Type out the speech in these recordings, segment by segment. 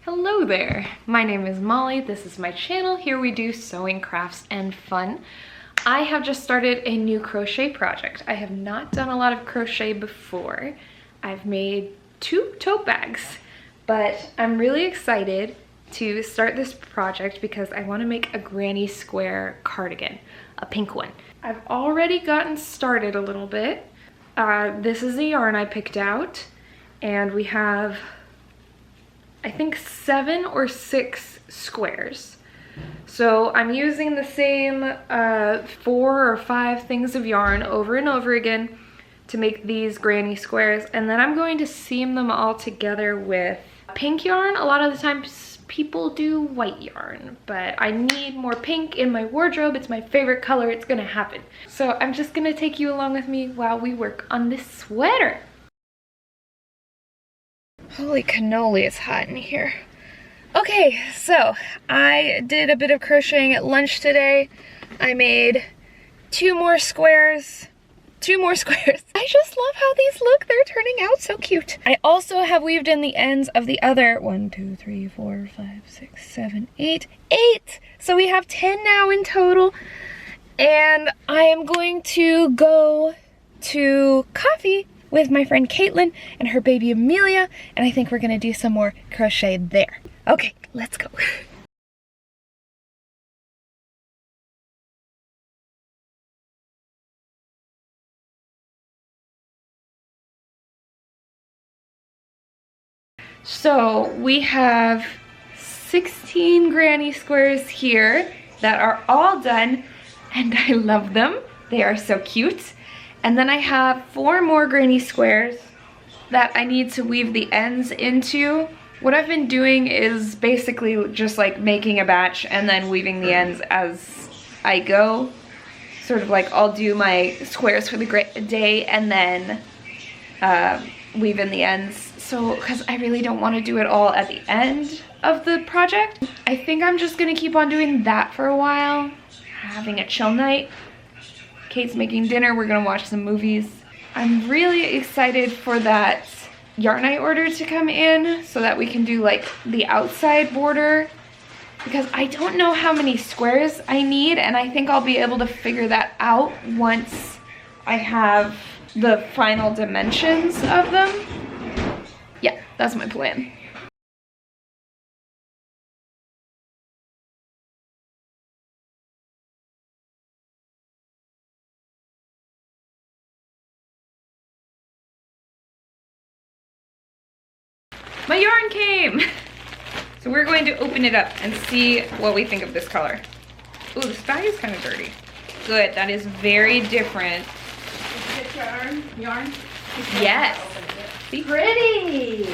Hello there, my name is Molly, this is my channel. Here we do sewing, crafts, and fun. I have just started a new crochet project. I have not done a lot of crochet before. I've made 2 tote bags, but I'm really excited to start this project because I want to make a granny square cardigan, a pink one. I've already gotten started a little bit. This is the yarn I picked out, and we have I think 7 or 6 squares. So I'm using the same 4 or 5 things of yarn over and over again to make these granny squares, and then I'm going to seam them all together with pink yarn. A lot of the times people do white yarn, but I need more pink in my wardrobe. It's my favorite color. It's gonna happen. So I'm just gonna take you along with me while we work on this sweater. Holy cannoli, it's hot in here. Okay, so I did a bit of crocheting at lunch today. I made 2 more squares. 2 more squares. I just love how these look. They're turning out so cute. I also have weaved in the ends of the other 1, 2, 3, 4, 5, 6, 7, 8. 8! So we have 10 now in total. And I am going to go to coffee with my friend Caitlin and her baby Amelia, and I think we're gonna do some more crochet there. Okay, let's go. So we have 16 granny squares here that are all done, and I love them. They are so cute. And then I have 4 more granny squares that I need to weave the ends into. What I've been doing is basically just like making a batch and then weaving the ends as I go. Sort of like I'll do my squares for the day and then weave in the ends. So, because I really don't want to do it all at the end of the project. I think I'm just gonna keep on doing that for a while, having a chill night. Kate's making dinner, we're gonna watch some movies. I'm really excited for that yarn I ordered to come in so that we can do like the outside border, because I don't know how many squares I need, and I think I'll be able to figure that out once I have the final dimensions of them. Yeah, that's my plan. My yarn came! So we're going to open it up and see what we think of this color. Ooh, the sky is kind of dirty. Good, that is very different. Is it yarn? Yes. See? Pretty!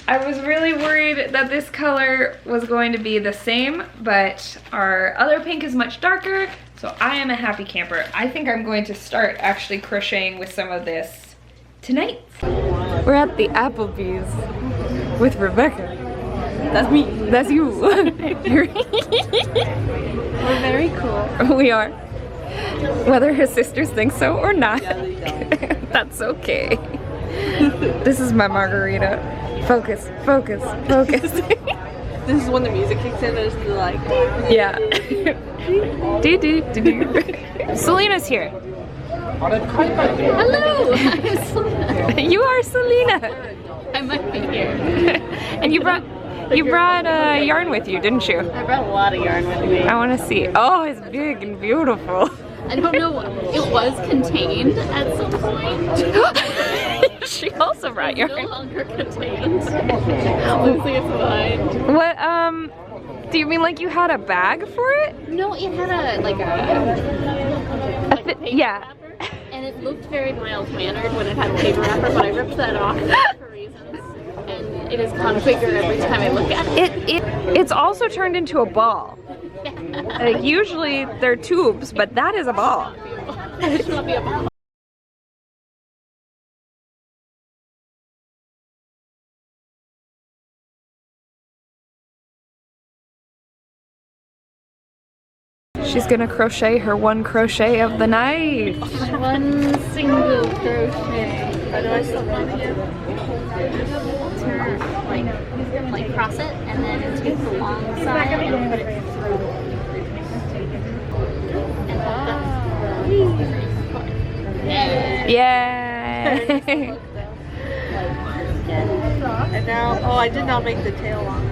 I was really worried that this color was going to be the same, but our other pink is much darker, so I am a happy camper. I think I'm going to start actually crocheting with some of this tonight. We're at the Applebee's with Rebecca. That's me. That's you. We're very cool. We are. Whether her sisters think so or not, that's okay. This is my margarita. Focus, focus, focus. This is when the music kicks in, there's the like... Yeah. Do, do, do, do. Selena's here. Hello! I'm Selena. You are Selena. I might be here. And you brought yarn with you, didn't you? I brought a lot of yarn with me. I want to see. Oh, it's big and beautiful. I don't know, it was contained at some point. She also brought yarn. No longer contained. Lucy is mine. What, do you mean like you had a bag for it? No, it had a paper yeah. wrapper, and it looked very mild-mannered when it had a paper wrapper, but I ripped that off for reasons, and it has gone bigger every time I look at it. It's also turned into a ball. Usually they're tubes, but that is a ball. It should not be a ball. She's gonna crochet her one crochet of the night. One single crochet. How do I still like cross it and then take the long side and put it through. And Yay! And now, oh, I did not make the tail long.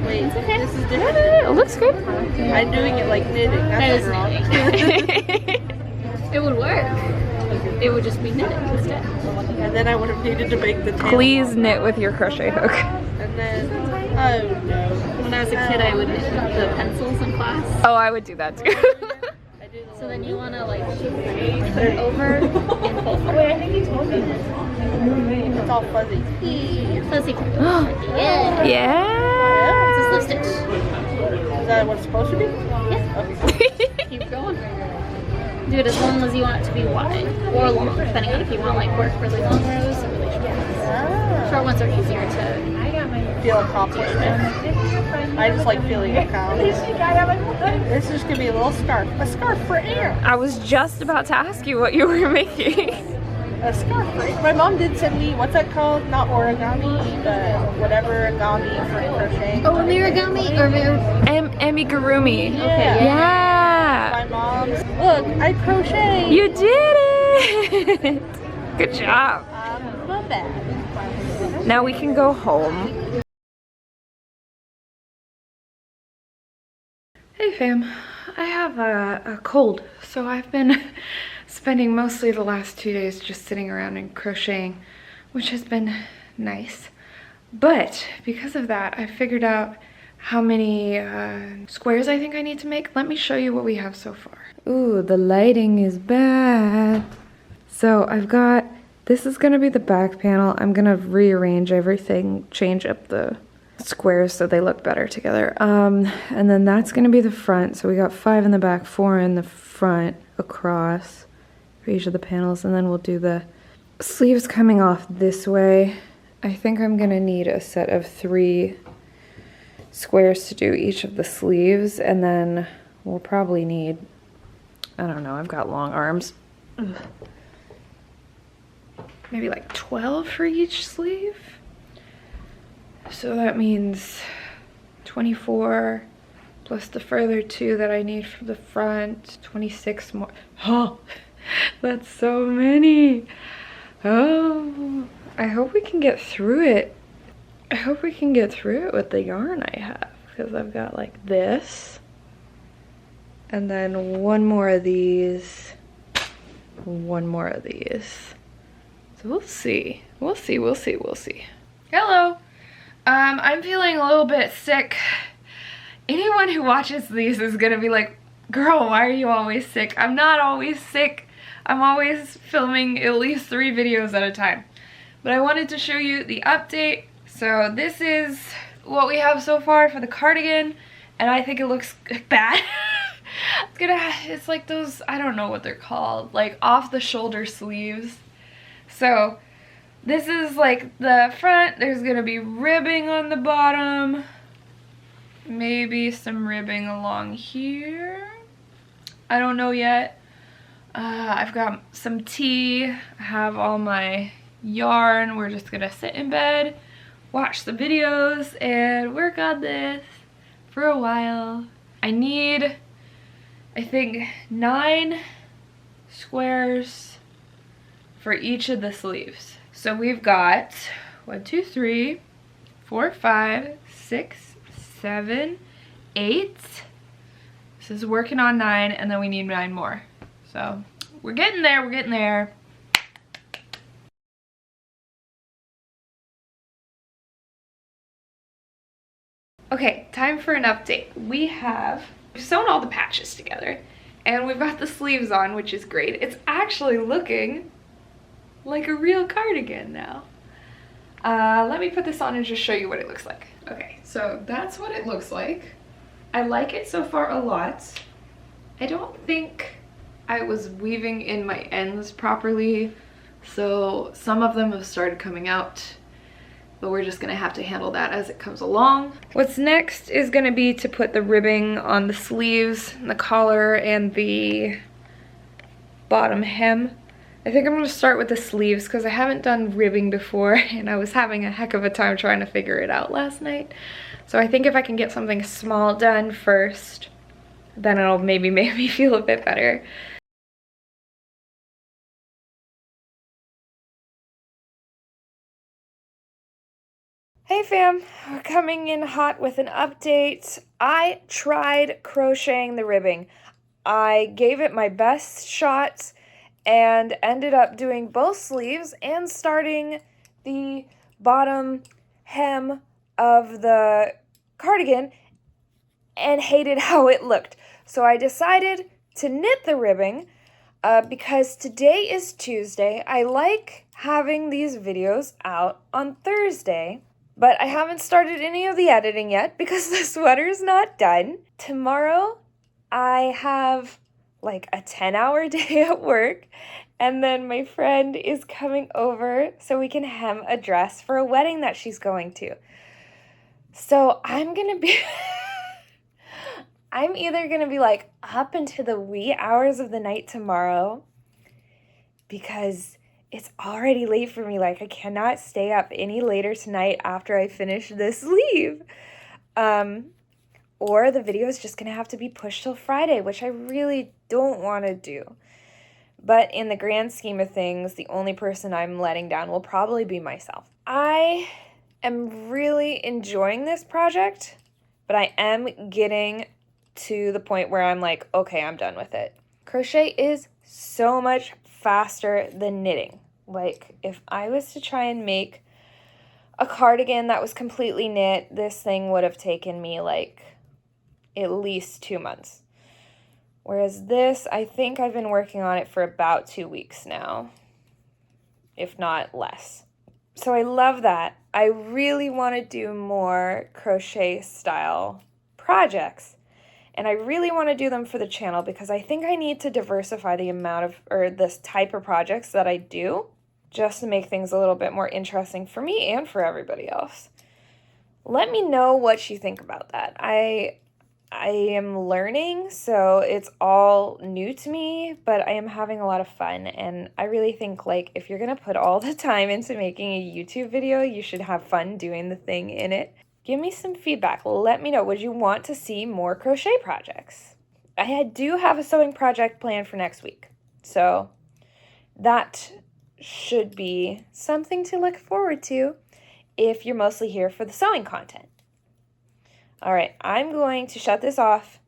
Wait, this is different. It looks good. I'm doing it like knitting. That's wrong. It would work. It would just be knitted instead. And then I would have needed to make the tail. Please knit with your crochet hook. And then, oh no. When I was a kid, I would knit the pencils in class. Oh, I would do that too. So then you want to like put it over and pull through. Wait, I think you told me this. It's all fuzzy. Fuzzy. Yeah. Yeah. It's a slip stitch. Is that what it's supposed to be? Yeah. Okay. Keep going. Do it as long as you want it to be wide or long, depending on if you want like work really long rows or really short ones. Short ones are easier to Feel accomplishment. I just like feeling accomplished. This is gonna be a little scarf. A scarf for air. I was just about to ask you what you were making. A scarf for air. My mom did send me, what's that called? Not origami, but whatever agami for crocheting. Oh, amirigami or Amigurumi. Yeah. Yeah. My mom's, look, I crochet. You did it. Good job. Not bad. Now we can go home. Hey fam, I have a cold, so I've been spending mostly the last 2 days just sitting around and crocheting, which has been nice. But because of that, I figured out how many squares I think I need to make. Let me show you what we have so far. Ooh, the lighting is bad. So I've got, this is gonna be the back panel. I'm gonna rearrange everything, change up the squares so they look better together. And then that's gonna be the front. So we got 5 in the back, 4 in the front across for each of the panels. And then we'll do the sleeves coming off this way. I think I'm gonna need a set of 3 squares to do each of the sleeves. And then we'll probably need, I don't know, I've got long arms. Ugh. Maybe like 12 for each sleeve. So that means 24 plus the further 2 that I need for the front, 26 more. Oh, that's so many. Oh, I hope we can get through it. I hope we can get through it with the yarn I have, because I've got like this. And then one more of these, one more of these. So we'll see. We'll see, we'll see, we'll see. Hello. I'm feeling a little bit sick. Anyone who watches these is gonna be like, girl, why are you always sick? I'm not always sick. I'm always filming at least 3 videos at a time. But I wanted to show you the update. So this is what we have so far for the cardigan, and I think it looks bad. It's like those, I don't know what they're called, like off the shoulder sleeves. So this is like the front. There's gonna be ribbing on the bottom. Maybe some ribbing along here. I don't know yet. I've got some tea. I have all my yarn. We're just gonna sit in bed, watch the videos, and work on this for a while. I need, I think, 9 squares for each of the sleeves. So we've got 1, 2, 3, 4, 5, 6, 7, 8. This is working on 9, and then we need 9 more. So we're getting there, we're getting there. Okay, time for an update. We've sewn all the patches together, and we've got the sleeves on, which is great. It's actually looking like a real cardigan now. Let me put this on and just show you what it looks like. Okay, so that's what it looks like. I like it so far a lot. I don't think I was weaving in my ends properly, so some of them have started coming out. but we're just gonna have to handle that as it comes along. What's next is gonna be to put the ribbing on the sleeves, the collar, and the bottom hem. I think I'm gonna start with the sleeves because I haven't done ribbing before and I was having a heck of a time trying to figure it out last night. So I think if I can get something small done first, then it'll maybe make me feel a bit better. Hey fam, we're coming in hot with an update. I tried crocheting the ribbing. I gave it my best shot and ended up doing both sleeves and starting the bottom hem of the cardigan and hated how it looked. So I decided to knit the ribbing because today is Tuesday. I like having these videos out on Thursday, but I haven't started any of the editing yet because the sweater is not done. Tomorrow I have like a 10-hour day at work, and then my friend is coming over so we can hem a dress for a wedding that she's going to. So I'm gonna be I'm either gonna be like up into the wee hours of the night tomorrow because it's already late for me. Like I cannot stay up any later tonight after I finish this sleeve. Or the video is just gonna have to be pushed till Friday, which I really don't want to do. But in the grand scheme of things, the only person I'm letting down will probably be myself. I am really enjoying this project, but I am getting to the point where I'm like, okay, I'm done with it. Crochet is so much faster than knitting. Like, if I was to try and make a cardigan that was completely knit, this thing would have taken me like at least 2 months. Whereas this, I think I've been working on it for about 2 weeks now, if not less. So I love that. I really want to do more crochet style projects. And I really want to do them for the channel because I think I need to diversify the amount of, or this type of projects that I do, just to make things a little bit more interesting for me and for everybody else. Let me know what you think about that. I am learning, so it's all new to me, but I am having a lot of fun, and I really think, like, if you're gonna put all the time into making a YouTube video, you should have fun doing the thing in it. Give me some feedback. Let me know, would you want to see more crochet projects? I do have a sewing project planned for next week, so that should be something to look forward to if you're mostly here for the sewing content. All right, I'm going to shut this off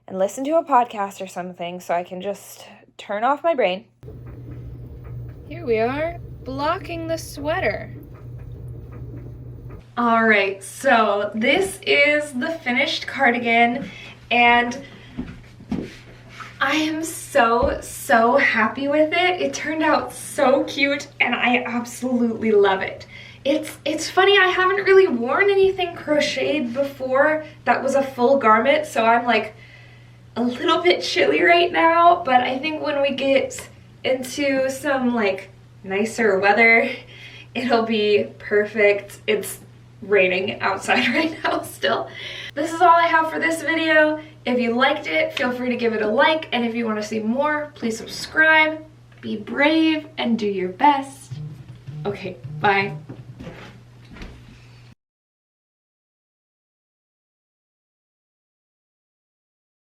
and listen to a podcast or something so I can just turn off my brain. Here we are, blocking the sweater. All right, so this is the finished cardigan, and I am so happy with it. It turned out so cute, and I absolutely love it. It's funny, I haven't really worn anything crocheted before that was a full garment, so I'm like a little bit chilly right now, but I think when we get into some like nicer weather, it'll be perfect. It's raining outside right now still. This is all I have for this video. If you liked it, feel free to give it a like, and if you want to see more, please subscribe, be brave, and do your best. Okay, bye.